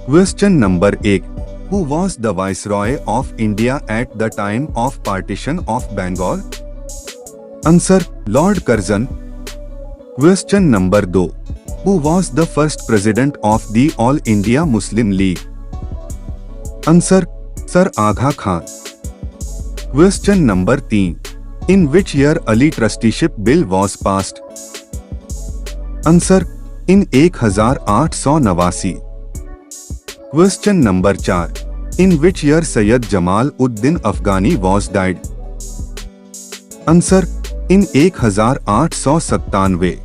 Question number 1. Who was the Viceroy of India at the time of partition of Bengal? Answer. Lord Curzon. Question number 2. Who was the first president of the All India Muslim League? Answer. Sir Agha Khan. Question number 3. In which year Ali Trusteeship Bill was passed? Answer. In 1889. Question number 4. In which year Sayyid Jamal Uddin Afghani was died? Answer. In 1897.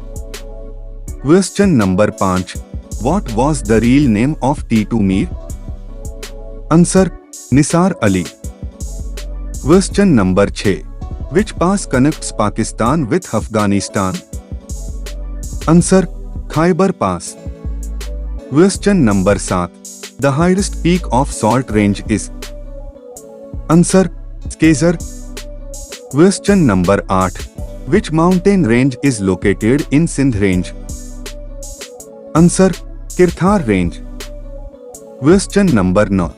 Question number 5. What was the real name of Titu Mir? Answer. Nisar Ali. Question number 6. Which pass connects Pakistan with Afghanistan? Answer. Khyber Pass. Question number 7. The highest peak of Salt Range is? Answer. Skeezer. Question number 8. Which mountain range is located in Sindh Range? Answer. Kirthar Range. Question number 9.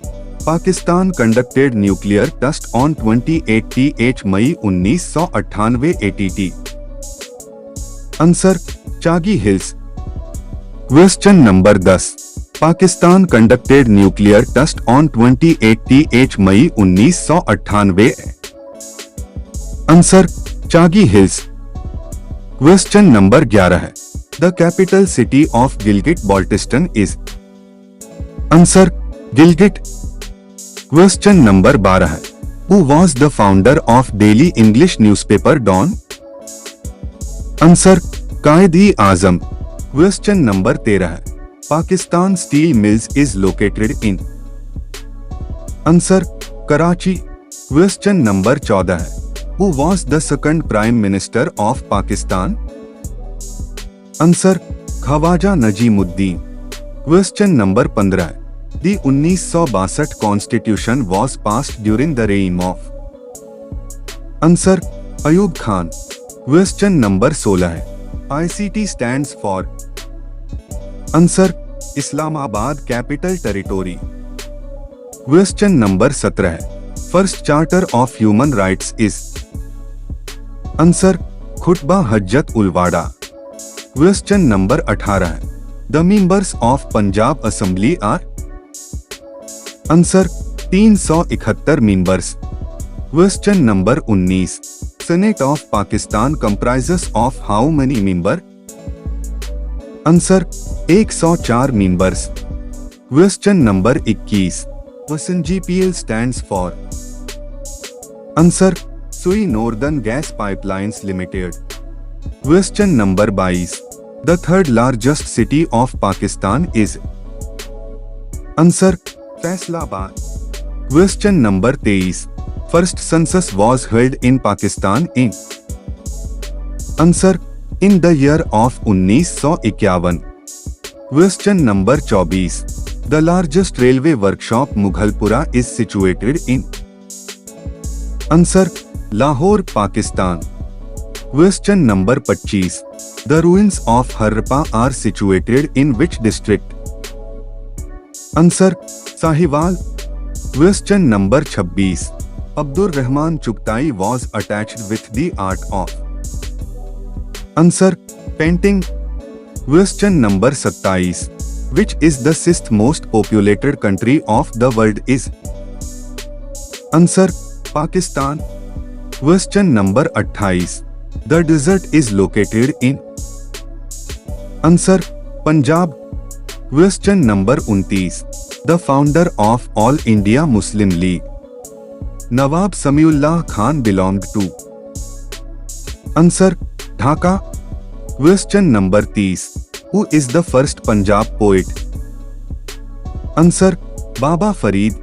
Pakistan conducted nuclear test on 28th May 1998 ATT. Answer. Chagi Hills. Question number 10. Pakistan conducted nuclear test on 28th May 1998. Answer. Chagi Hills. Question number 11. The capital city of Gilgit-Baltistan is? Answer. Gilgit. Question number 12. Who was the founder of daily English newspaper Dawn? Answer. Quaid-e-Azam. Question number 13. Pakistan Steel Mills is located in? Answer. Karachi. Question number 14. Who was the second Prime Minister of Pakistan? Answer. Khawaja Najimuddin. Question number 15. The 1962 Constitution was passed during the reign of? Answer. Ayub Khan. Question number 16. ICT stands for? Answer. Islamabad Capital Territory. Question number 17. First Charter of Human Rights is? Answer. Khutbah Hajjat ul Wada. Question number 18. The members of Punjab Assembly are? Answer. 371 members. Question number 19. Senate of Pakistan comprises of how many members? Answer. 104 members. Question number 21. SNGPL stands for? Answer. Sui Northern Gas Pipelines Limited. Question number 22. The third largest city of Pakistan is? Answer. Faisalabad. Question number 23. First census was held in Pakistan in? Answer. In the year of 1951. Question number 24. The largest railway workshop Mughalpura is situated in? Answer. Lahore, Pakistan. Question number 25. The ruins of Harappa are situated in which district? Answer. Sahiwal. Question number 26. Abdur Rahman Chugtai was attached with the art of? Answer. Painting. Question number 27. Which is the sixth most populated country of the world is? Answer. Pakistan. Question number 28. The desert is located in? Answer. Punjab. Question number 29. The founder of All India Muslim League? Nawab Samiullah Khan belonged to? Answer. Dhaka. Question number 30. Who is the first Punjab poet? Answer. Baba Farid.